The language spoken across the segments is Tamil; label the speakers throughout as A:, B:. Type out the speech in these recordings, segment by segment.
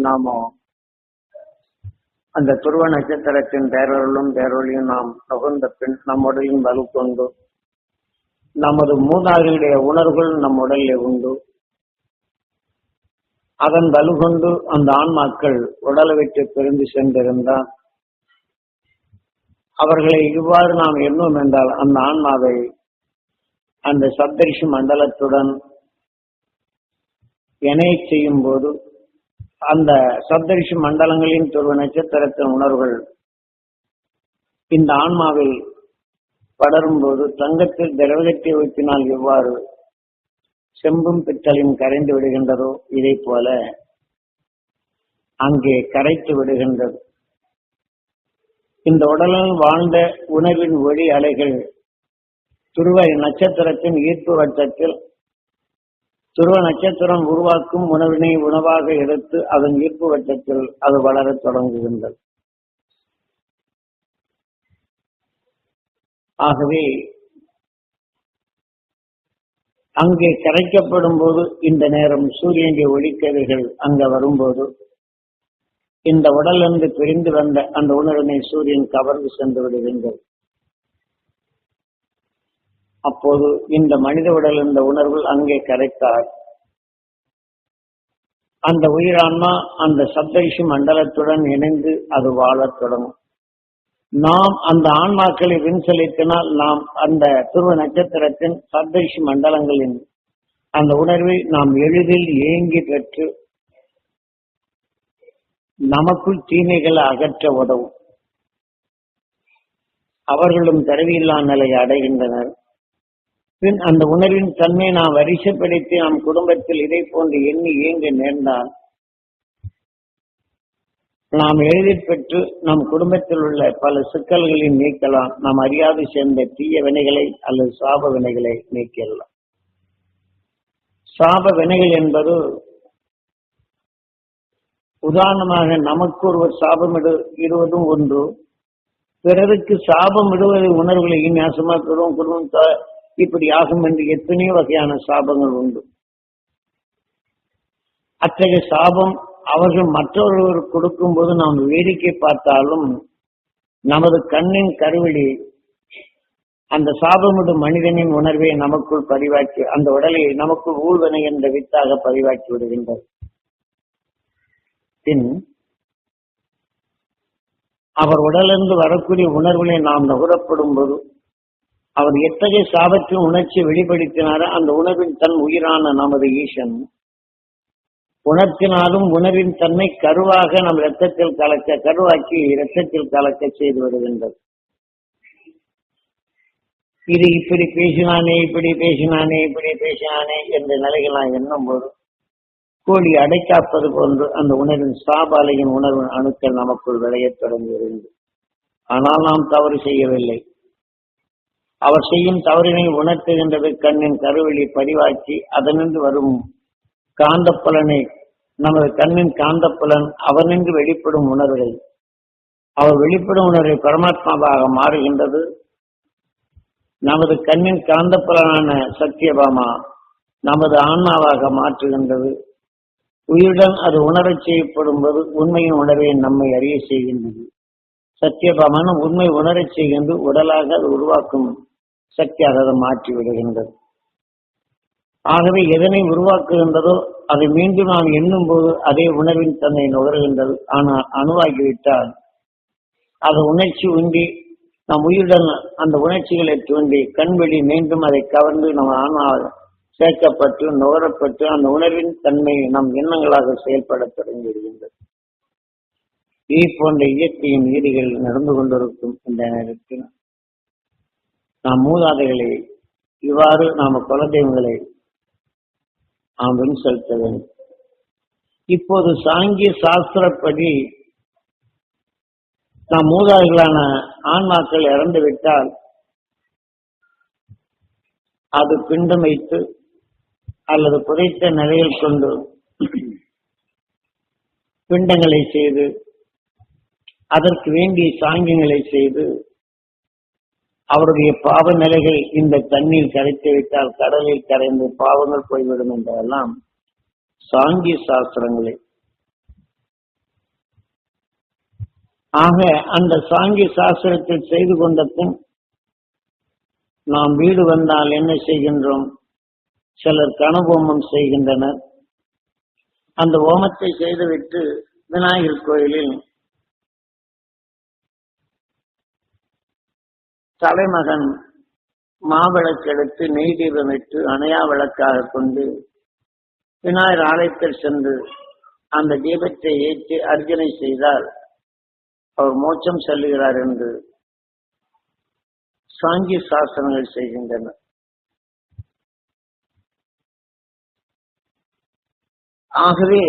A: நாம அந்த துருவ நட்சத்திரத்தின் பேரருளும் பேரொழியும் நாம் நுகர்ந்த பின் நம்முடையும் வலு கொண்டு நமது மூதாதையுடைய உணர்வுகள் நம் உடலில் உண்டு. அதன் வலு கொண்டு அந்த ஆன்மாக்கள் உடலை விட்டு பிரிந்து சென்றிருந்தால் அவர்களை இவ்வாறு நாம் எண்ணும் என்றால் அந்த ஆன்மாவை அந்த சப்தரிஷி மண்டலத்துடன் இணைய செய்யும் போது அந்த சப்தரிஷி மண்டலங்களின் துருவ நட்சத்திரத்தின் உணர்வுகள் இந்த ஆன்மாவில் படரும் போது தங்கத்தில் திரவகத்தை ஊற்றினால் எவ்வாறு செம்பும் பித்தளையும் கரைந்து விடுகின்றதோ இதை போல அங்கே கரைத்து விடுகின்றது. இந்த உடலில் வாழ்ந்த உணர்வின் ஒளி அலைகள் துருவ நட்சத்திரத்தின் ஈர்ப்பு வட்டத்தில் துருவ நட்சத்திரம் உருவாக்கும் உணவினை உணவாக எடுத்து அதன் ஈர்ப்பு வட்டத்தில் அது வளரத் தொடங்குகின்றது. ஆகவே அங்கே கரைக்கப்படும் போது இந்த நேரம் சூரியனுடைய ஒளிக்கதிர்கள் அங்க வரும்போது இந்த உடலிருந்து பிரிந்து வந்த அந்த உணர்வினை சூரியன் கவர்ந்து சென்று விடுகின்றது. அப்போது இந்த மனித உடல் இந்த உணர்வு அங்கே கரைத்தால் அந்த உயிரான்மா அந்த சப்தரிஷி மண்டலத்துடன் இணைந்து அது வாழத் தொடங்கும். நாம் அந்த ஆன்மாக்களை விண்செலுத்தினால் நாம் அந்த துருவ நட்சத்திரத்தின் சப்தரிஷி மண்டலங்களின் அந்த உணர்வை நாம் எளிதில் ஏங்கி பெற்று நமக்குள் தீமைகளை அகற்ற உதவும். அவர்களும் தரவில்லா நிலையை அடைகின்றனர். பின் அந்த உணர்வின் தன்மை நாம் வரிசைப்படுத்தி நம் குடும்பத்தில் இதை போன்று எண்ணி இயங்க நேர்ந்தால் நாம் எளிதில் பெற்று நம் குடும்பத்தில் உள்ள பல சிக்கல்களை நீக்கலாம். நாம் அறியாது சேர்ந்த தீய வினைகளை அல்லது சாப வினைகளை நீக்கலாம். சாப வினைகள் என்பது உதாரணமாக நமக்கு ஒருவர் சாபம் இடுவதும் ஒன்று, பிறருக்கு சாபம் இடுவதை உணர்வுகளை நேசமா பெறும் குடும்பம் இப்படி ஆகும் என்று எத்தனையோ வகையான சாபங்கள் உண்டு. அத்தகைய சாபம் அவர்கள் மற்றொருவர் கொடுக்கும் போது நாம் வேடிக்கை பார்த்தாலும் நமது கண்ணின் கருவிழி அந்த சாபமிடும் மனிதனின் உணர்வை நமக்குள் பதிவாக்கி அந்த உடலை நமக்குள் ஊழ்வனை என்ற வித்தாக பதிவாக்கி விடுகின்றது. பின் அவர் உடலிருந்து வரக்கூடிய உணர்வுகளை நாம் நுகரப்படும் போது அவர் எத்தகைய சாபத்தின் உணர்ச்சியை வெளிப்படுத்தினாரோ அந்த உணர்வின் தன் உயிரான நமது ஈசன் உணர்த்தினாலும் உணர்வின் தன்மை கருவாக நம் இரத்தத்தில் கலக்க கருவாக்கி இரத்தத்தில் கலக்க செய்து வருகின்றது. இது இப்படி பேசினானே இப்படி பேசினானே இப்படி பேசினானே என்ற நிலைகள் நான் எண்ணும் போது கோழி அடைக்காப்பது போன்று அந்த உணர்வின் சாபாலையின் உணர்வின் அணுக்கள் நமக்குள் விளையத் தொடங்குகிறது. ஆனால் நாம் தவறு செய்யவில்லை. அவர் செய்யும் தவறினை உணர்த்துகின்றது கண்ணின் கருவெளி பதிவாக்கி அதனின்று வரும் காந்தப்புலனை நமது கண்ணின் காந்தப்புலன் அவனின்று வெளிப்படும் உணர்வுகள் அவர் வெளிப்படும் உணர்வை பரமாத்மாவாக மாறுகின்றது. நமது கண்ணின் காந்தப்புலனான சத்தியபாமா நமது ஆன்மாவாக மாற்றுகின்றது. உயிருடன் அது உணரச் செய்யப்படும் போது உண்மையின் உணர்வை நம்மை அறிய செய்கின்றது. சத்தியபாமான உண்மை உணரச் செய்கின்றது. உடலாக அது உருவாக்கும் சக்தியாக அதை மாற்றி விடுகின்றது. ஆகவே எதனை உருவாக்குகின்றதோ அதை மீண்டும் நாம் எண்ணும் போது அதே உணர்வின் தன்னை நுகர்கின்றது. ஆனால் அணுவாகிவிட்டால் அது உணர்ச்சி உண்டி நம் உயிருடன் அந்த உணர்ச்சிகளை தூண்டி கண்வெளி மீண்டும் அதை கவர்ந்து நம் ஆன்மாவாக சேர்க்கப்பட்டு நுகரப்பட்டு அந்த உணர்வின் தன்மை நம் எண்ணங்களாக செயல்பட தொடங்கி விடுகின்றது. இதே போன்ற இயற்கையின் நீதிகள் நடந்து கொண்டிருக்கும் இந்த நேரத்தில் நாம் மூதாதைகளை இவ்வாறு நாம குலதெய்வங்களை நாம் வின் செலுத்த வேண்டும். இப்போது சாங்கிய சாஸ்திரப்படி நாம் மூதாதைகளான ஆன்மாக்கள் இறந்து விட்டால் அது பிண்டம் வைத்து அல்லது புதைத்த நிலையில் கொண்டு பிண்டங்களை செய்து அதற்கு வேண்டிய சாங்கியங்களை செய்து அவருடைய பாவ நிலைகள் இந்த தண்ணீர் கரைத்து விட்டால் கடலில் கரைந்து பாவங்கள் போய்விடும் என்றெல்லாம் சாங்கிய சாஸ்திரங்களை ஆக அந்த சாங்கிய சாஸ்திரத்தில் செய்து கொண்ட பின் நாம் வீடு வந்தால் என்ன செய்கின்றோம்? சிலர் கனவோமம் செய்கின்றனர். அந்த ஓமத்தை செய்துவிட்டு விநாயகர் கோயிலில் தலைமகன் மாவிளக்கு எடுத்து நெய் தீபம் இட்டு அணையா விளக்காக கொண்டு விநாயகர் ஆலயத்தில் சென்று அந்த தீபத்தை ஏற்றி அர்ச்சனை செய்தால் அவர் மோட்சம் செல்லுகிறார் என்று சாங்கிய சாஸ்திரங்கள் செய்கின்றனர். ஆகவே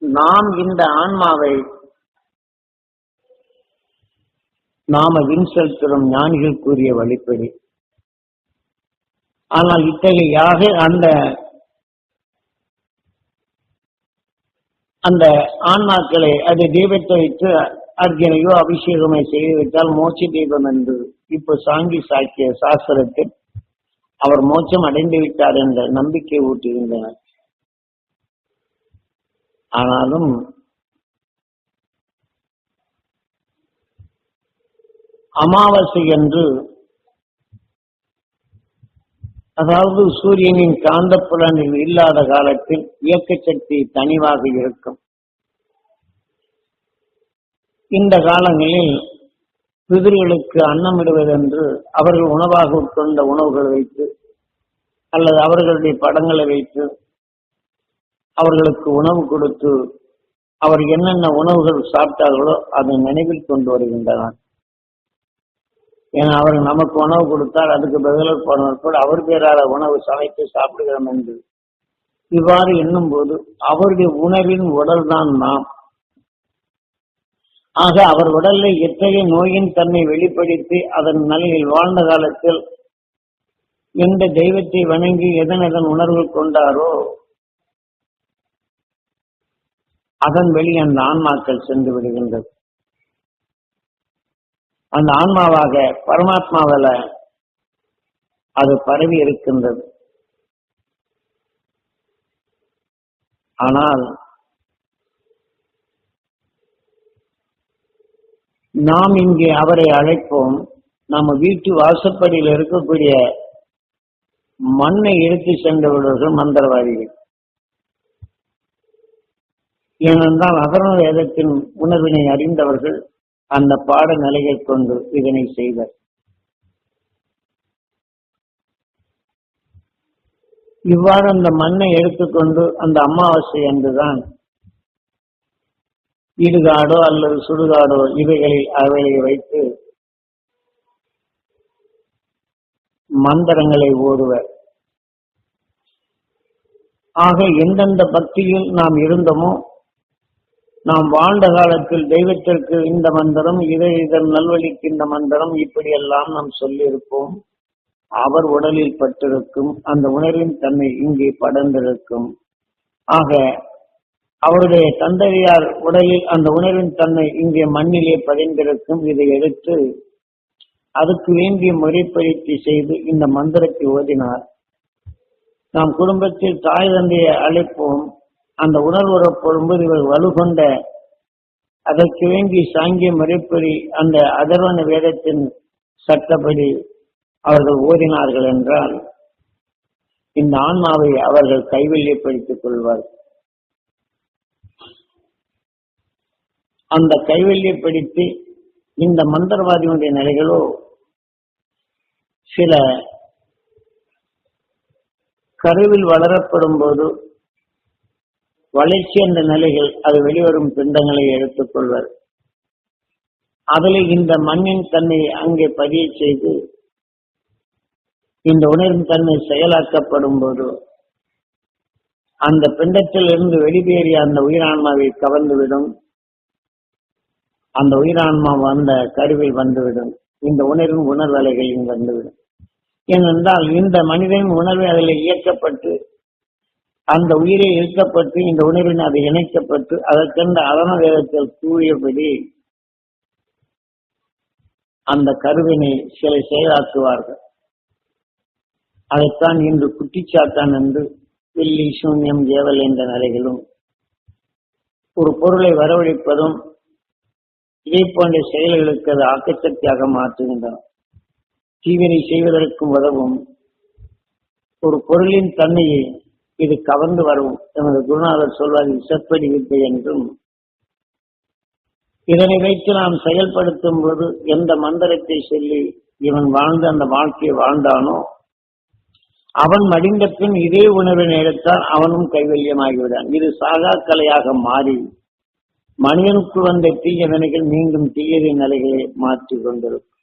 A: நாம் இந்த ஆன்மாவை நாம செலுத்தும் ஞானிகள் கூறிய வழிப்படி. ஆனால் இத்தகையாக அந்த ஆன்மாக்களை அது தீபத்தை வைத்து அர்ச்சனையோ அபிஷேகமோ செய்துவிட்டால் மோட்ச தீபம் என்று இப்ப சாங்கி சாக்கிய சாஸ்திரத்தில் அவர் மோட்சம் அடைந்து விட்டார் என்ற நம்பிக்கை ஊட்டுகின்றனர். ஆனாலும் அமாவாசை என்று, அதாவது சூரியனின் காந்தப்புலனில் இல்லாத காலத்தில் இயக்க சக்தி தனிவாக இருக்கும். இந்த காலங்களில் பிதர்களுக்கு அன்னமிடுவதென்று அவர்கள் உணவாக உட்கொண்ட உணவுகளை வைத்து அல்லது அவர்களுடைய படங்களை வைத்து அவர்களுக்கு உணவு கொடுத்து அவர் என்னென்ன உணவுகள் சாப்பிட்டார்களோ அதை நினைவில் கொண்டு வருகின்றனர். ஏன்னா அவர் நமக்கு உணவு கொடுத்தால் அதுக்கு பதிலாக போனவர் கூட அவர் பேரால உணவு சமைத்து சாப்பிடுகிறோம் என்று இவ்வாறு எண்ணும் போது அவருடைய உணவின் உடல் தான் நாம். ஆக அவர் உடலை எத்தகைய நோயின் தன்மை வெளிப்படுத்தி அதன் நிலையில் வாழ்ந்த காலத்தில் எந்த தெய்வத்தை வணங்கி எதன் உணர்வு கொண்டாரோ அதன் வெளி அந்த ஆன்மாக்கள் சென்று விடுகின்றது. அந்த ஆன்மாவாக பரமாத்மாவில அது பரவி இருக்கின்றது. ஆனால் நாம் இங்கே அவரை அழைப்போம். நம்ம வீட்டு வாசப்படியில் இருக்கக்கூடிய மண்ணை எடுத்து சென்று விடுவர்கள் மந்திரவாதிகள். ஏனென்றால் அகர்ண வேதத்தின் உணர்வினை அறிந்தவர்கள் அந்த பாட நிலையை கொண்டு இதனை செய்வர். இவ்வாறு அந்த மண்ணை எடுத்துக்கொண்டு அந்த அமாவாசை அன்றுதான் இடுகாடோ அல்லது சுடுகாடோ இவைகளில் அவைகளை வைத்து மந்திரங்களை ஓதுவர். ஆக எந்தெந்த பக்தியில் நாம் இருந்தோமோ, நாம் வாழ்ந்த காலத்தில் தெய்வத்திற்கு இந்த மந்திரம், இதன் நல்வழிக்கு இந்த மந்திரம், இப்படியெல்லாம் நாம் சொல்லியிருப்போம். அவர் உடலில் பட்டிருக்கும் அந்த உணர்வின் தன்மை இங்கே படர்ந்திருக்கும். ஆக அவருடைய தந்தையார் உடலில் அந்த உணர்வின் தன்மை இங்கே மண்ணிலே பதிந்திருக்கும். இதை எடுத்து அதுக்கு வேண்டிய முறைப்பயிற்சி செய்து இந்த மந்திரத்தை ஓதினார். நாம் குடும்பத்தில் தாய் தந்தையை அழைப்போம். அந்த உணர்வுறப்பொழுது இவர் வலுகொண்ட அதற்கு வேண்டிய சாங்கிய முறைப்படி அந்த அதர்வன வேதத்தின் சட்டப்படி அவர்கள் ஓதினார்கள் என்றால் இந்த ஆன்மாவை அவர்கள் கைவல்யப்படுத்திக் கொள்வார்கள். அந்த கைவல்யப்படுத்தி இந்த மந்திரவாதியுடைய நிலைகளோ சில கருவில் வளரப்படும் போது வளர்ச்சி என்ற நிலைகள் அது வெளிவரும் பிண்டங்களை எடுத்துக் கொள்வர். அதில் இந்த மண்ணின் தன்மையை அங்கே பதிய செய்து இந்த உணர்வின் தன்மை செயலாக்கப்படும் போது அந்த பிண்டத்தில் இருந்து வெளியேறிய அந்த உயிரான்மாவை கவர்ந்துவிடும். அந்த உயிரான்மா அந்த கருவில் வந்துவிடும். இந்த உணர்வின் உணர்வலைகளில் வந்துவிடும். ஏனென்றால் இந்த மனிதனின் உணர்வை அதில் இயக்கப்பட்டு அந்த உயிரை இழுக்கப்பட்டு இந்த உணர்வின் அதை இணைக்கப்பட்டு அதற்கென்ற அதன வேதத்தில் கூறியபடி அந்த கருவினை சில செயலாக்குவார்கள். அதைத்தான் இன்று குட்டிச்சாத்தான் என்று வெள்ளி சூன்யம் ஏவல் என்ற நிலைகளும் ஒரு பொருளை வரவழைப்பதும் இதே போன்ற செயல்களுக்கு அது ஆக்கச்சக்தியாக மாற்றுகின்றன. தீவினை செய்வதற்கும் உதவும். ஒரு பொருளின் தன்மையை இது கவர்ந்து வரும். எமது குருநாதர் சொல்வார் இசப்படி வித்தை என்றும். இதனை வைத்து நாம் செயல்படுத்தும் போது எந்த மந்திரத்தை சொல்லி இவன் வாழ்ந்து அந்த வாழ்க்கையை வாழ்ந்தானோ அவன் மடிந்த பின் இதே உணர்வினை எடுத்தால் அவனும் கைவல்யமாகிவிடான். இது சாகா கலையாக மாறி மனிதனுக்கு வந்த தீய வினைகள் மீண்டும் தீயதை நிலைகளை மாற்றிக் கொண்டிருக்கும்.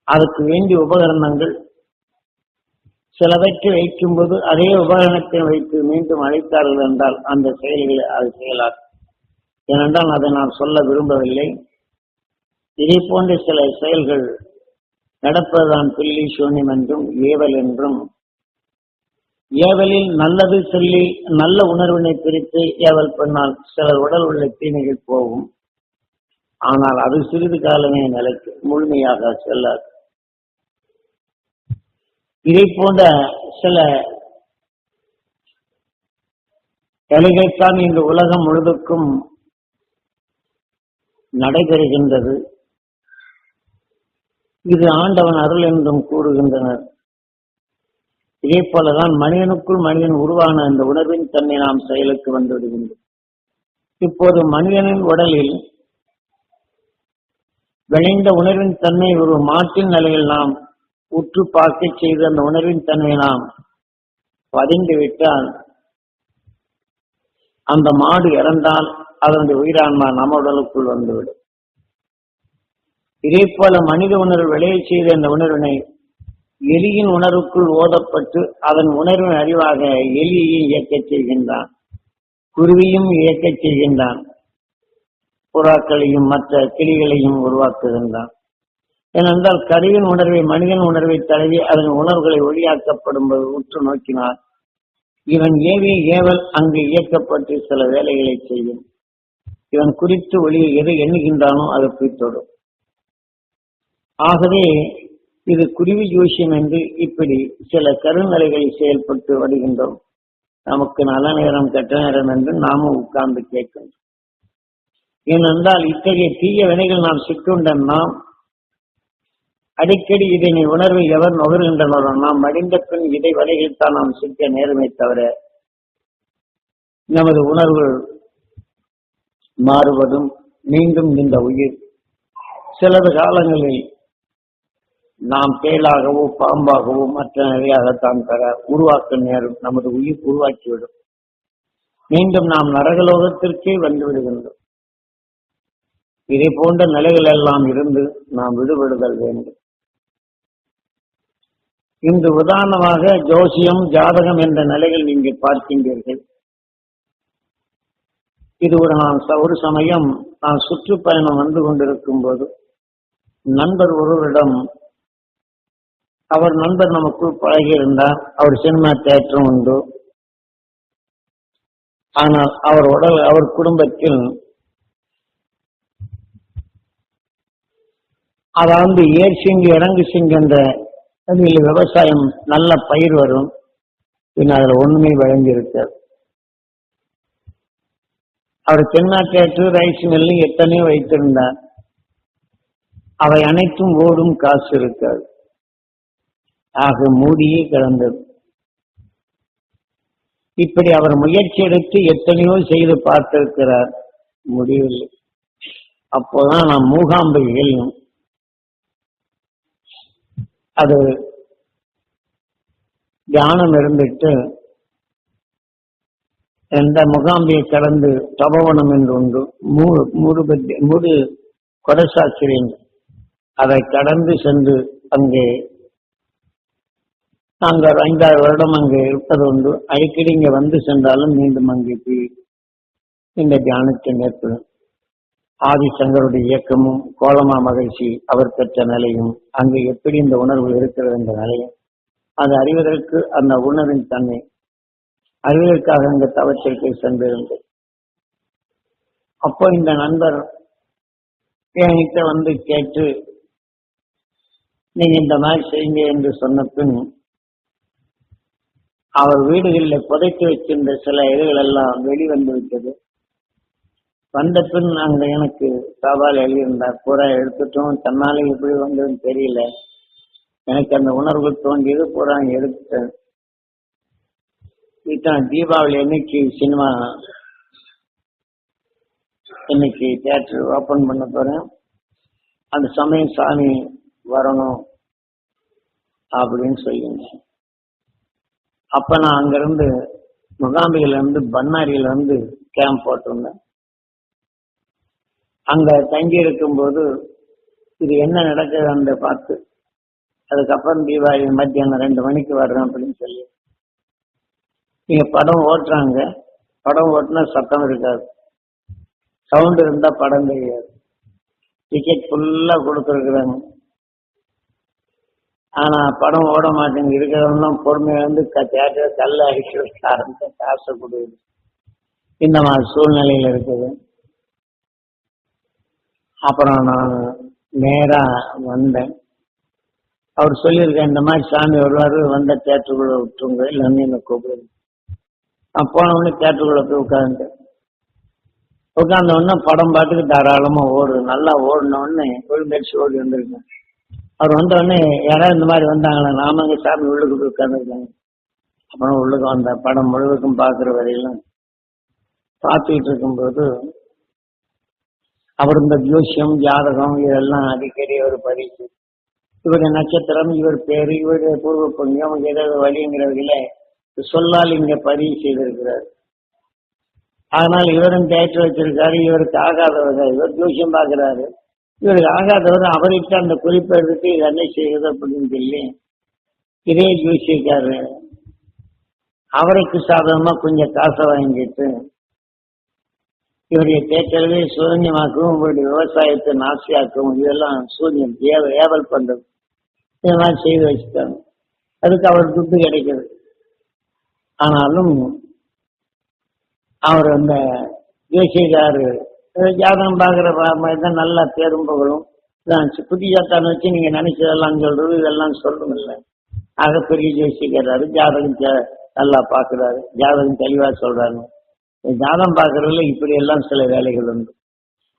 A: அதுக்கு வேண்டிய உபகரணங்கள் சிலவற்றை வைக்கும்போது அதே உபகரணத்தை வைத்து மீண்டும் அழைத்தார்கள் என்றால் அந்த செயல்களை அது செயலாகும். ஏனென்றால் அதை நான் சொல்ல விரும்பவில்லை. இதே போன்ற சில செயல்கள் நடப்பதுதான் பில்லி சூன்யம் என்றும் ஏவல் என்றும். ஏவலில் நல்லது சொல்லி நல்ல உணர்வினை பிரித்து ஏவல் பண்ணால் சிலர் உடல் உள்ள தீமைகள் போகும். ஆனால் அது சிறிது காலமே நிலைக்கு முழுமையாக செல்லாது. இதை போன்ற சில வேலைகள்தான் இந்த உலகம் முழுவதுக்கும் நடைபெறுகின்றது. இது ஆண்டவன் அருள் என்றும் கூறுகின்றனர். இதே போலதான் மனிதனுக்குள் மனிதன் உருவான அந்த உணர்வின் தன்னை நாம் செயலுக்கு வந்துவிடுகின்றோம். இப்போது மனிதனின் உடலில் விளைந்த உணர்வின் தன்மை ஒரு மாட்டின் நிலையில் நாம் உற்று பார்க்க செய்து அந்த உணர்வின் தன்மை நாம் பதிந்து விட்டால் அந்த மாடு இறந்தால் அதனுடைய உயிரான்மா நம்ம உடலுக்குள் வந்துவிடும். இதே போல மனித உணர்வு விளைய செய்த அந்த உணர்வினை எலியின் உணர்வுக்குள் ஓதப்பட்டு அதன் உணர்வின் அறிவாக எலியையும் இயக்கச் செய்கின்றான், குருவியும் இயக்கச் செய்கின்றான், புறாக்களையும் மற்ற கிளிகளையும் உருவாக்குகின்றான். ஏனென்றால் கருவின் உணர்வை மனிதன் உணர்வை தழுவி அதன் உணர்வுகளை ஒளியாக்கப்படும் போது உற்று நோக்கினார் இவன் ஏவிய ஏவல் அங்கு இயக்கப்பட்டு சில வேலைகளை செய்யும். இவன் குறித்து ஒளியை எதை எண்ணுகின்றானோ அதை போய் தொடும். ஆகவே இது குருவி ஜோசியம் என்று இப்படி சில கருநிலைகளில் செயல்பட்டு வருகின்றோம். நமக்கு நல்ல நேரம் கெட்ட நேரம் என்று நாமும் உட்கார்ந்து கேட்கின்றோம். ஏனென்றால் இத்தகைய தீய வினைகள் நாம் சிக்குண்ட நாம் அடிக்கடி இதனை உணர்வை எவர் நுகர்கின்றனரோ நாம் மடிந்த பின் இதை வரையில் தான் நாம் சிக்க நேரமே தவிர நமது உணர்வுகள் மாறுவதும் மீண்டும் இந்த உயிர் சிலது காலங்களில் நாம் தேளாகவோ பாம்பாகவோ மற்ற நிறையாகத்தான் பெற உருவாக்க நேரம் நமது உயிர் உருவாக்கிவிடும். மீண்டும் நாம் நரகலோகத்திற்கே வந்து விடுகின்றோம். இதை போன்ற நிலைகள் எல்லாம் இருந்து நாம் விடுபடுதல் வேண்டும். இன்று உதாரணமாக ஜோசியம் ஜாதகம் என்ற நிலையில் நீங்கள் பார்க்கின்றீர்கள். இது ஒரு சமயம் நான் சுற்றுப்பயணம் வந்து கொண்டிருக்கும் போது நண்பர் ஒருவரிடம் அவர் நண்பர் நமக்குள் பழகியிருந்தார். அவர் சினிமா தியேட்டரும் உண்டு. ஆனால் அவர் குடும்பத்தில் அதாவது ஏர் சிங்கு இறங்கு சிங்கு என்ற விவசாயம் நல்ல பயிர் வரும். பின் அதில் ஒண்ணுமே வழங்கி இருக்காது. அவர் சினிமா தியேட்டர் ரைஸ் மில்லு எத்தனையோ வைத்திருந்தார். அவை அனைத்தும் ஓடும், காசு இருக்காது. ஆக மூடியே கிடந்தது. இப்படி அவர் முயற்சி எடுத்து எத்தனையோ செய்து பார்த்திருக்கிறார், முடியவில்லை. அப்போதான் நாம் மூகாம்பைகள் அது தியானம் இருந்துட்டு எந்த முகாம்பியை கடந்து தபோவனம் என்று உண்டு, மூடு கொடசாச்சிரியன் அதை கடந்து சென்று அங்கே நாங்கள் 5-6 வருடம் அங்கே இருப்பது உண்டு. அடிக்கடி இங்கே வந்து சென்றாலும் மீண்டும் அங்கே போய் இந்த தியானத்தை மேற்கொள்ளும். ஆதிசங்கருடைய இயக்கமும் கோலமா மகிழ்ச்சி அவர் பெற்ற நிலையும் அங்கு எப்படி இந்த உணர்வு இருக்கிறது என்ற நிலையும் அதை அறிவதற்கு அந்த உணர்வின் தன்மை அறிவதற்காக அங்கு தவத்திற்கு சென்றிருந்தது. அப்போ இந்த நண்பர் என்கிட்ட வந்து கேட்டு நீங்க இந்த மாதிரி செய்யுங்க என்று சொன்ன பின் அவர் வீடுகளில் புதைத்து வைக்கின்ற சில இதுகள் எல்லாம் வெளிவந்து விட்டது. வந்த பின் அங்க எனக்கு சவால் எழுதியிருந்தார். பூரா எடுத்துட்டோம், தன்னாலே எப்படி வந்ததுன்னு தெரியல, எனக்கு அந்த உணர்வு தோன்றியது, பூரா எடுத்துட்டேன். இதான் தீபாவளி அன்னைக்கு சினிமா, இன்னைக்கு தியேட்டர் ஓபன் பண்ண போறேன். அந்த சமயம் சாமி வரணும் அப்படின்னு சொல்லிங்க. அப்ப நான் அங்கிருந்து முகாம்பியில இருந்து பண்ணாரியில இருந்து கேம்ப் போட்டிருந்தேன். அங்க தங்கி இருக்கும் போது இது என்ன நடக்குது அந்த பார்த்து, அதுக்கப்புறம் தீபாவளி மத்தியானம் 2 மணிக்கு வர்றேன் அப்படின்னு சொல்லி நீங்க படம் ஓட்டுறாங்க. படம் ஓட்டுனா சத்தம் இருக்காது, சவுண்ட் இருந்தா படம் தெரியாது. டிக்கெட் ஃபுல்லா கொடுத்துருக்குறாங்க, ஆனா படம் ஓட மாட்டேங்குது. இருக்கிறவங்களும் பொறுமையா வந்து தியேட்டர் கல்ல அடிக்கிறதுக்கு ஆரம்பிச்ச காசை கொடுக்குது. இந்த மாதிரி சூழ்நிலையில இருக்குது. அப்புறம் நான் நேரா வந்தேன். அவர் சொல்லியிருக்கேன், இந்த மாதிரி சாமி வருவாரு, வந்த தியேட்டருக்குள்ள விட்டுருங்க, இல்லைன்னு என்ன கூப்பிடுங்க. நான் போன உடனே தியேட்டருக்குள்ள போய் உட்கார்ந்துட்டேன். உட்கார்ந்த உடனே படம் பாட்டுக்கு தாராளமா ஓடுது. நல்லா ஓடின உடனே விழுந்தடிச்சு ஓடி வந்திருக்கேன். அவர் வந்த உடனே யாராவது இந்த மாதிரி வந்தாங்களா, நாமங்க சாமி உள்ளுக்கு போய் உட்கார்ந்துருக்காங்க. அப்புறம் உள்ளுக்கு வந்த படம் முழுவதுக்கும் பார்க்குற வரையிலும் பார்த்துக்கிட்டு இருக்கும்போது அவர் இந்த ஜோசியம் ஜாதகம் இதெல்லாம் அடிக்கடி அவர் பரிசு, இவருடைய நட்சத்திரம், இவர் பேரு, இவருடைய பூர்வ புண்ணியம், ஏதாவது வழிங்கிறவர்கள சொல்லால் இங்க பதிவு செய்திருக்கிறார். அதனால் இவரும் தேட்டர் வச்சிருக்காரு. இவருக்கு ஆகாதவர், இவர் ஜோசியம் பார்க்கிறாரு, இவருக்கு ஆகாதவர் அவர்கிட்ட அந்த குறிப்பை எடுத்து இது என்ன செய்யுது அப்படின்னு சொல்லி இதே ஜோசியக்காரு அவருக்கு சாதகமா கொஞ்சம் காசை வாங்கிட்டு இவருடைய தேட்டரவே சூன்யமாக்கவும், இவருடைய விவசாயத்தை நாசியாக்கவும், இதெல்லாம் சூன்யம் ஏவல் பண்றது, இந்த மாதிரி செய்து வச்சுட்டாங்க. அதுக்கு அவர் துட்டு கிடைக்குது. ஆனாலும் அவர் அந்த ஜோசியக்காரு ஜாதகம் பார்க்குற தான் நல்லா பேரும் புகழும். புத்தியாத்தான் வச்சு நீங்க நினைச்சதெல்லாம் சொல்றது, இதெல்லாம் சொல்றது இல்லை. ஆக பெரிய ஜோசியக்காரரு ஜாதகம் நல்லா பார்க்கிறாரு, ஜாதகம் தெளிவா சொல்றாரு. ஜாதகம் பார்க்கறதுல இப்படி எல்லாம் சில வேலைகள் உண்டு.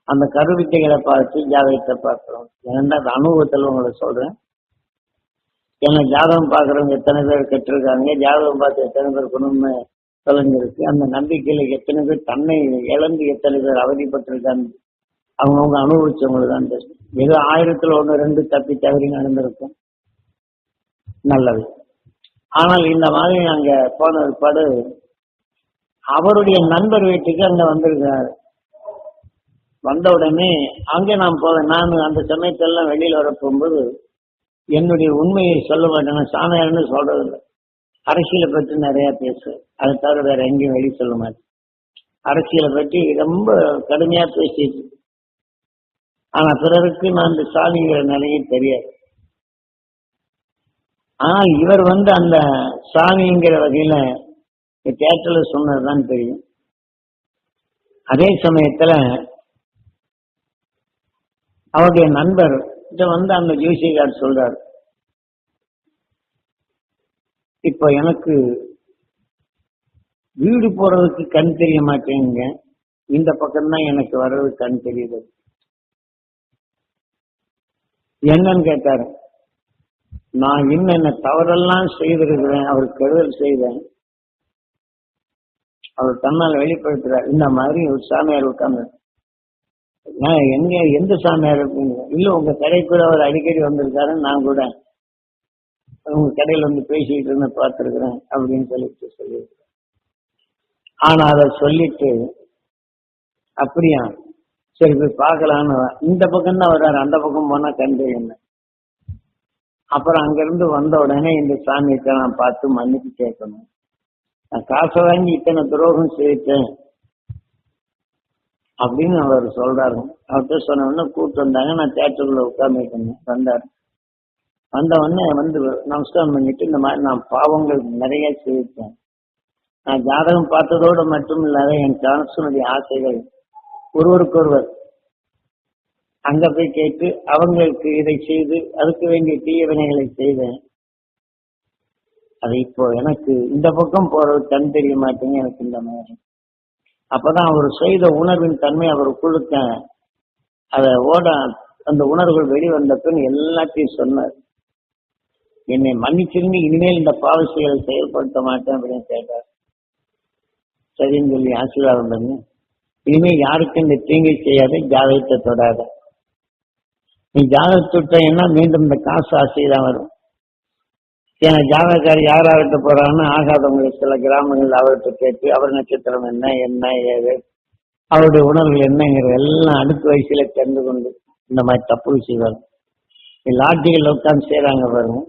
A: அந்த கருவித்தைகளை பார்த்து ஜாதகத்தை பார்க்கிறோம். ஏன்னா அந்த அனுபவத்தில் உங்களை சொல்றேன். ஏன்னா ஜாதகம் பார்க்கறவங்க எத்தனை பேர் கெட்டிருக்காங்க, ஜாதகம் பார்த்து எத்தனை பேர் குணம்னு தொலைஞ்சிருக்கு, அந்த நம்பிக்கையில எத்தனை பேர் தன்னை இழந்து எத்தனை பேர் அவதிப்பட்டிருக்காங்க, அவங்கவுங்க அனுபவிச்சவங்களுக்கு தான் தெரியும். ஏதோ 1000ல் 1 2 தப்பி தவறி நடந்திருக்கும், நல்லது. ஆனால் இந்த மாதிரி அங்க போன ஏற்பாடு அவருடைய நண்பர் வீட்டுக்கு அங்க வந்திருக்காரு. வந்த உடனே அங்கே நான் போவேன். நான் அந்த சமயத்தெல்லாம் வெளியில வர போகும்போது என்னுடைய உண்மையை சொல்ல மாட்டேன், சாமியார்னு சொல்றது இல்லை. அரசியலை பற்றி நிறைய பேசுவேன், அதை தவிர வேற எங்கேயும் வெளியே சொல்ல மாட்டேன். அரசியலை பற்றி ரொம்ப கடுமையா பேசிட்டு, ஆனா பிறருக்கு நான் இந்த சாமிங்கிற நிலையே தெரியாது. ஆனா இவர் வந்து அந்த சாமிங்கிற வகையில தியேட்டர்ல சொன்னதுதான் தெரியும். அதே சமயத்துல அவருடைய நண்பர் வந்து அந்த ஜோசியக்கார் சொல்றார், இப்ப எனக்கு வீடு போறதுக்கு கண் தெரிய மாட்டேங்க, இந்த பக்கம்தான் எனக்கு வர்றது கண் தெரியுது. என்னன்னு கேட்டாரு. நான் இன்னென்ன தவறெல்லாம் செய்திருக்கிறேன், அவருக்கு கெடுதல் செய்தேன், அவர் தன்னால் வெளிப்படுத்துறார். இந்த மாதிரி ஒரு சாமியார் உட்கார்ந்து, நான் எந்த சாமியார் இருப்பீங்க, இல்ல உங்க கடைக்குள்ள அவர் அடிக்கடி வந்திருக்காரு, நான் கூட உங்க கடையில வந்து பேசிட்டு இருந்து பார்த்திருக்கிறேன் அப்படின்னு சொல்லியிருக்கேன். ஆனா அதை சொல்லிட்டு அப்படியா சரி போய் பார்க்கலான்னு இந்த பக்கம் தான் வர்றாரு, அந்த பக்கம் போனா கண்டு என்ன. அப்புறம் அங்கிருந்து வந்த உடனே இந்த சாமியை நான் பார்த்து மன்னிப்பு கேட்கணும், நான் காசை வாங்கி இத்தனை துரோகம் செய்தேன் அப்படின்னு அவர் சொல்றாரு. அவர்கிட்ட சொன்ன உடனே கூப்பிட்டு வந்தாங்க. நான் தியேட்டருக்குள்ள உட்கார்ந்துருக்கேன். வந்தார். வந்த உடனே வந்து நமஸ்காரம் பண்ணிட்டு, இந்த மாதிரி நான் பாவங்கள் நிறைய செய்தேன், நான் ஜாதகம் பார்த்ததோடு மட்டும் இல்லாத என் கணசனுடைய ஆசைகள் ஒருவருக்கொருவர் அங்க போய் கேட்டு அவங்களுக்கு இதை செய்து அதுக்கு வேண்டிய தீயவினைகளை செய்தேன். அது இப்போ எனக்கு இந்த பக்கம் போறது கண் தெரிய மாட்டேங்க, எனக்கு இந்த மாதிரி அப்பதான் அவர் செய்த உணர்வின் தன்மை அவருக்குள்ளுக்க அதை அந்த உணர்வுகள் வெளிவந்த பின் எல்லாத்தையும் சொன்னார். என்னை மன்னிச்சிருந்து இனிமேல் இந்த பாவ செயலை செயல்படுத்த மாட்டேன் அப்படின்னு கேட்டார். சரின்னு சொல்லி ஆசீர்வாதம் பண்ணி, இனிமேல் யாருக்கும் இந்த தீங்கை செய்யாத, ஜாதகத்தை தொடாத. நீ ஜாதகத்தை என்ன மீண்டும் இந்த காசு ஆசைதான் வரும். ஏன்னா ஜாதகக்காரி யாராகிட்ட போறான்னு ஆகாதவங்களுக்கு சில கிராமங்கள் அவர்கிட்ட கேட்டு அவர் நட்சத்திரம் என்ன ஏது அவருடைய உணர்வுகள் என்னங்கிறது எல்லாம் அடுத்த வயசுல தெரிந்து கொண்டு இந்த மாதிரி தப்பு செய்வாங்க. லாட்ஜிகள் உட்காந்து செய்யறாங்க பாருங்க,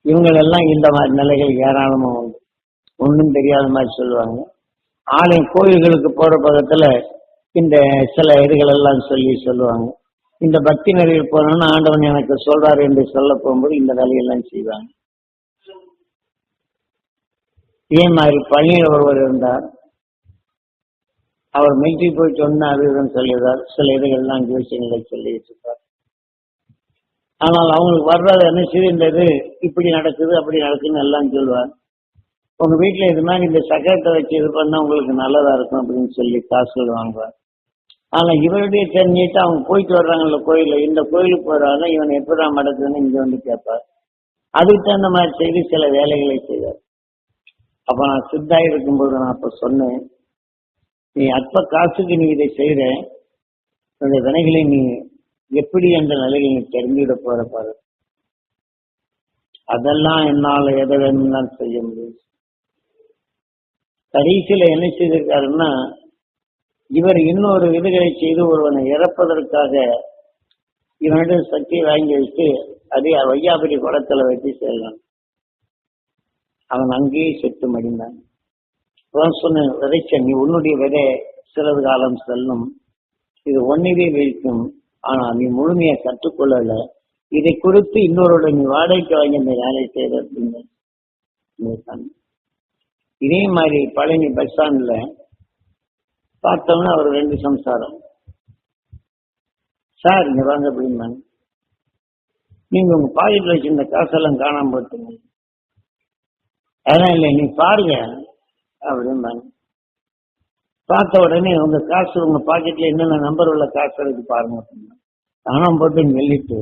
A: இவங்களெல்லாம் இந்த மாதிரி நிலைகள் ஏராளமா உண்டு. ஒன்றும் தெரியாத மாதிரி சொல்லுவாங்க. ஆலயம் கோயில்களுக்கு போற பக்கத்துல இந்த சில இதுகள் எல்லாம் சொல்லுவாங்க. இந்த பக்தி நிலையில் போனோம்னா ஆண்டவன் எனக்கு சொல்றாரு என்று சொல்ல போகும்போது இந்த வேலையெல்லாம் செய்வாங்க. இதே மாதிரி பழனியில் ஒருவர் இருந்தார். அவர் மிலிட்டரி போய் சொன்ன அதுன்னு சொல்லிடுறார். சில இதுகள்லாம் ஜோசியங்களை சொல்லிட்டு இருப்பார். ஆனால் அவங்களுக்கு வர்றது என்ன செய்து, இந்த இது இப்படி நடக்குது அப்படி நடக்குதுன்னு எல்லாம் சொல்லுவார். உங்க வீட்டுல இது மாதிரி இந்த சக்கரத்தை வச்சு இது பண்ணா உங்களுக்கு நல்லதா இருக்கும் அப்படின்னு சொல்லி காசுகள் வாங்குவார். ஆனா இவருடைய தெரிஞ்சுட்டு அவங்க போயிட்டு வர்றாங்கல்ல கோயில, இந்த கோயிலுக்கு போறாங்க, இவன் எப்படிதான் நடக்குதுன்னு இங்க வந்து கேட்பார். அதுக்கு தகுந்த மாதிரி செய்து சில வேலைகளை செய்வார். அப்ப நான் சித்தாய் இருக்கும்போது நான் அப்ப சொன்னேன், நீ அற்ப காசுக்கு நீ இதை செய்யற, இந்த வினைகளை நீ எப்படி என்ற நிலையில் நீ தெரிஞ்சுட போற பாரு. அதெல்லாம் என்னால எதை வேணும்னா செய்ய முடியும். கடைசியில என்ன செய்திருக்காருன்னா, இவர் இன்னொரு விடுதலை செய்து ஒருவனை இறப்பதற்காக இவனிடம் சக்தியை வாங்கி வச்சு அதே வையாபுரி குளத்துல வச்சு செல்றான். அவன் அங்கேயே செத்து மடிந்தான். சொன்ன விதைச்ச நீ உன்னுடைய விதை சிறிது காலம் செல்லும், இது ஒன்னிலே வைக்கும், ஆனா நீ முழுமையை கற்றுக்கொள்ளல, இதை குறித்து இன்னொருட நீ வாடகைக்கு வாங்கி இந்த வேலை செய்த அப்படின்னு. இதே மாதிரி பழனி பஸ் ஸ்டாண்ட்ல பார்த்தோம்னா அவர் 2 சம்சாரம். சார் இங்க வாங்க அப்படின்னாங்க. நீங்க உங்க பாக்கெட்ல வச்சிருந்த காசெல்லாம் காணாம போட்டுங்க. அதெல்லாம் இல்லை, நீ பாருங்க அப்படின்னாங்க. பார்த்த உடனே உங்க காசு உங்க பாக்கெட்ல என்னென்ன நம்பர் உள்ள காசு இருக்கு பாருங்க அப்படின்னா. காணாம போட்டு சொல்லிட்டு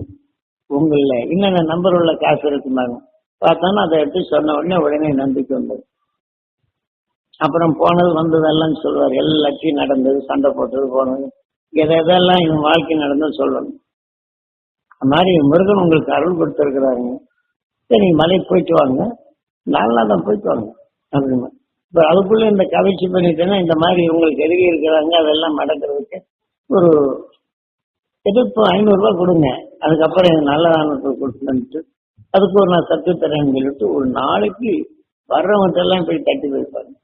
A: உங்கள என்னென்ன நம்பர் உள்ள காசு இருக்குன்னாங்க. பார்த்தோன்னா அதை எடுத்து சொன்ன உடனே நம்பிக்கை வந்தது. அப்புறம் போனது வந்ததெல்லாம் சொல்லுவார். எல்லாத்தையும் நடந்தது, சண்டை போட்டது, போனது, எதெல்லாம் இவன் வாழ்க்கை நடந்தது சொல்லணும். அது மாதிரி முருகன் உங்களுக்கு அருள் கொடுத்துருக்கிறாருங்க. சரி மலை போயிட்டு வாங்க, நல்லா தான் போயிட்டு வாங்க அப்படின்னா. இப்போ அதுக்குள்ள இந்த கவிழ்ச்சி பண்ணிட்டேன்னா இந்த மாதிரி உங்களுக்கு எதிரி இருக்கிறாங்க, அதெல்லாம் நடக்கிறதுக்கு ஒரு எதிர்ப்பு 500 ரூபாய் கொடுங்க, அதுக்கப்புறம் எனக்கு நல்லதானத்தை கொடுத்துட்டு அதுக்கு ஒரு நான் சத்து தரேன்னு சொல்லிட்டு ஒரு நாளைக்கு வர்றவங்க எல்லாம் போய் தட்டி வைப்பாங்க.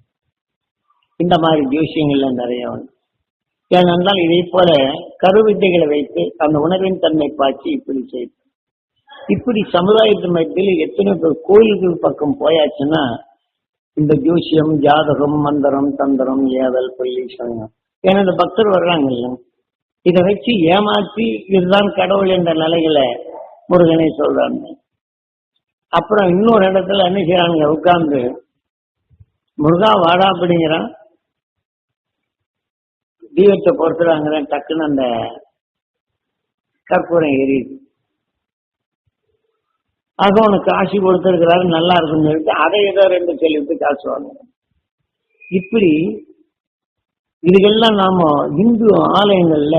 A: இந்த மாதிரி ஜோசியங்கள்ல நிறைய உண்டு. ஏனென்றால் இதை போல கருவித்தைகளை வைத்து அந்த உணர்வின் தன்மை பாய்ச்சி இப்படி செய்யும். இப்படி சமுதாயத்தின் மத்தியில் எத்தனை பேர் கோயில்கள் பக்கம் போயாச்சுன்னா இந்த ஜோசியம், ஜாதகம், மந்திரம், தந்திரம், ஏதல், பள்ளி சங்கம், ஏன்னா இந்த பக்தர் வர்றாங்கல்ல, இதை வச்சு ஏமாற்றி இதுதான் கடவுள் என்ற நிலைகளை முருகனை சொல்றாங்க. அப்புறம் இன்னொரு இடத்துல என்ன செய்யறாங்க, உட்கார்ந்து முருகா வாடா அப்படிங்கிறான், தீபத்தை பொறுத்துறாங்க, டக்குன்னு அந்த கற்பூரம் எரியுது. ஆக உனக்கு காசு கொடுத்திருக்கிறாரு நல்லா இருக்குன்னு சொல்லிட்டு அதை ஏதோ 2 சொல்லிட்டு காசு வாங்குறோம். இப்படி இதுகெல்லாம் நாம இந்து ஆலயங்கள்ல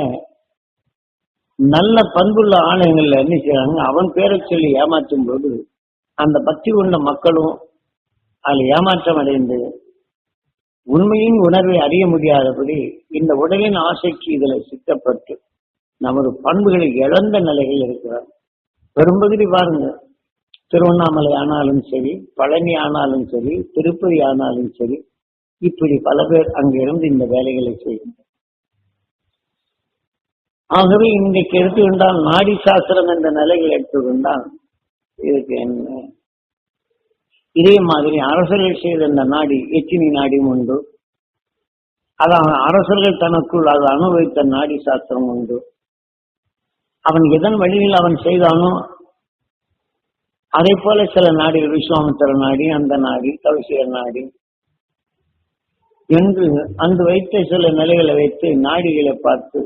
A: நல்ல பண்புள்ள ஆலயங்கள்ல என்ன செய்யறாங்க, அவன் பேரை சொல்லி ஏமாற்றும் போது அந்த பக்தி கொண்ட மக்களும் அதில் ஏமாற்றம் அடைந்து உண்மையின் உணர்வை அறிய முடியாதபடி இந்த உடலின் ஆசைக்கு இதுல சிக்கப்பட்டு நமது பண்புகளை இழந்த நிலைகள் இருக்கிறார். பெரும்பகுதி பாருங்க, திருவண்ணாமலை ஆனாலும் சரி, பழனி ஆனாலும் சரி, திருப்பதி ஆனாலும் சரி, இப்படி பல பேர் அங்கிருந்து இந்த வேலைகளை செய்யும். ஆகவே இன்றைக்கு எடுத்துக்கொண்டால் நாடி சாஸ்திரம் என்ற நிலைகள் எடுத்துக்கொண்டால் இதுக்கு என்ன, இதே மாதிரி அரசர்கள் செய்த இந்த நாடி எச்சினி நாடியும் உண்டு. அதான் அரசர்கள் தனக்குள் அதை அனுபவித்த நாடி சாஸ்திரம் உண்டு. அவன் எதன் வழியில் அவன் செய்தானோ அதே போல சில நாடிகள், விஸ்வாமித்திர நாடி, அந்த நாடி, கௌசிக நாடி, என்று அன்று வைத்த சில நிலைகளை வைத்து நாடிகளை பார்த்து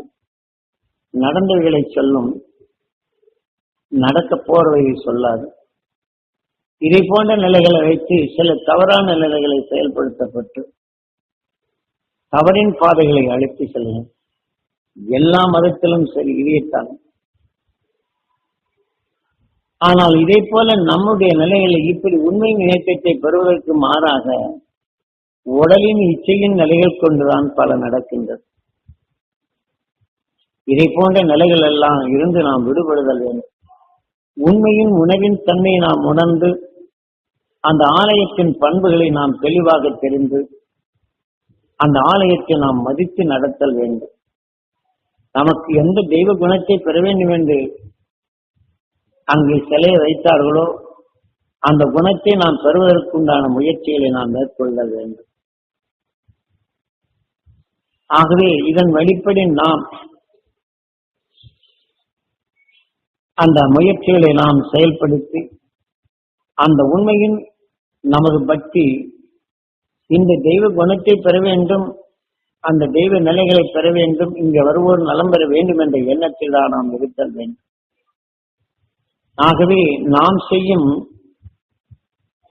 A: நடந்தவைகளை சொல்லும், நடக்க போறவையை சொல்லாது. இதை போன்ற நிலைகளை வைத்து சில தவறான நிலைகளை செயல்படுத்தப்பட்டு தவறின் பாதைகளை அழைத்து செல்லும். எல்லா மதத்திலும் சரி இதைத்தான். ஆனால் இதை போல நம்முடைய நிலைகளை இப்படி உண்மையின் இயக்கத்தை பெறுவதற்கு மாறாக உடலின் இச்சையின் நிலைகள் கொண்டுதான் பல நடக்கின்றது. இதை போன்ற நிலைகள் எல்லாம் இருந்து நாம் விடுபடுதல் வேண்டும். உண்மையின் உணவின் தன்மையை நாம் உணர்ந்து அந்த ஆலயத்தின் பண்புகளை நாம் தெளிவாக தெரிந்து அந்த ஆலயத்தை நாம் மதித்து நடத்தல் வேண்டும். நமக்கு எந்த தெய்வ குணத்தை பெற வேண்டும் என்று அங்கே சிலையை வைத்தார்களோ அந்த குணத்தை நாம் பெறுவதற்குண்டான முயற்சிகளை நாம் மேற்கொள்ள வேண்டும். ஆகவே இதன் வழிப்படி நாம் அந்த முயற்சிகளை நாம் செயல்படுத்தி அந்த உண்மையின் நமது பக்தி இந்த தெய்வ குணத்தை பெற வேண்டும், அந்த தெய்வ நிலைகளை பெற வேண்டும், இங்கே வருவோர் நலம் பெற வேண்டும் என்ற எண்ணத்தில் தான் நாம் இருத்தல் வேண்டும். ஆகவே நாம் செய்யும்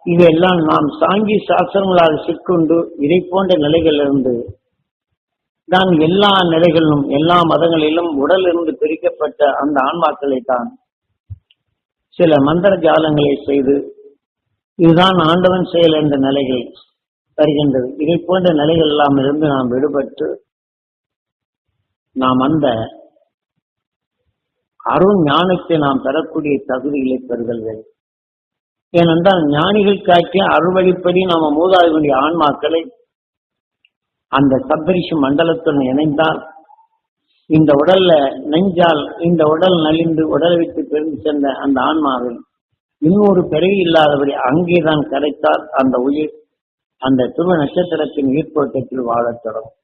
A: இவையெல்லாம் நாம் சாங்கி சாஸ்திரங்களால் சிக்கொண்டு இதை போன்ற நிலைகளிலிருந்து தான் எல்லா நிலைகளிலும் எல்லா மதங்களிலும் உடலிருந்து பிரிக்கப்பட்ட அந்த ஆன்மாக்களை தான் சில மந்திர ஜாலங்களை செய்து இதுதான் ஆண்டவன் செயல் என்ற நிலைகள் வருகின்றது. இதை போன்ற நிலைகள் எல்லாம் இருந்து நாம் விடுபட்டு நாம் அந்த அருண் ஞானத்தை நாம் பெறக்கூடிய தகுதிகளை பெறுதல் வேண்டும். ஏனென்றால் ஞானிகள் காட்டிய அருள்வழிப்படி நாம மூதாதையுடைய ஆன்மாக்களை அந்த சப்தரிஷி மண்டலத்துடன் இணைந்தால் இந்த உடல்ல நெஞ்சால் இந்த உடல் நலிந்து உடலை விட்டு பிரிந்து சென்ற அந்த ஆன்மாவில் இன்னொரு பிறவி இல்லாதபடி அங்கேதான் கரைத்தால் அந்த உயிர் அந்த துருவ நட்சத்திரத்தின் ஈர்ப்போட்டத்தில் வாழத் தொடங்கும்.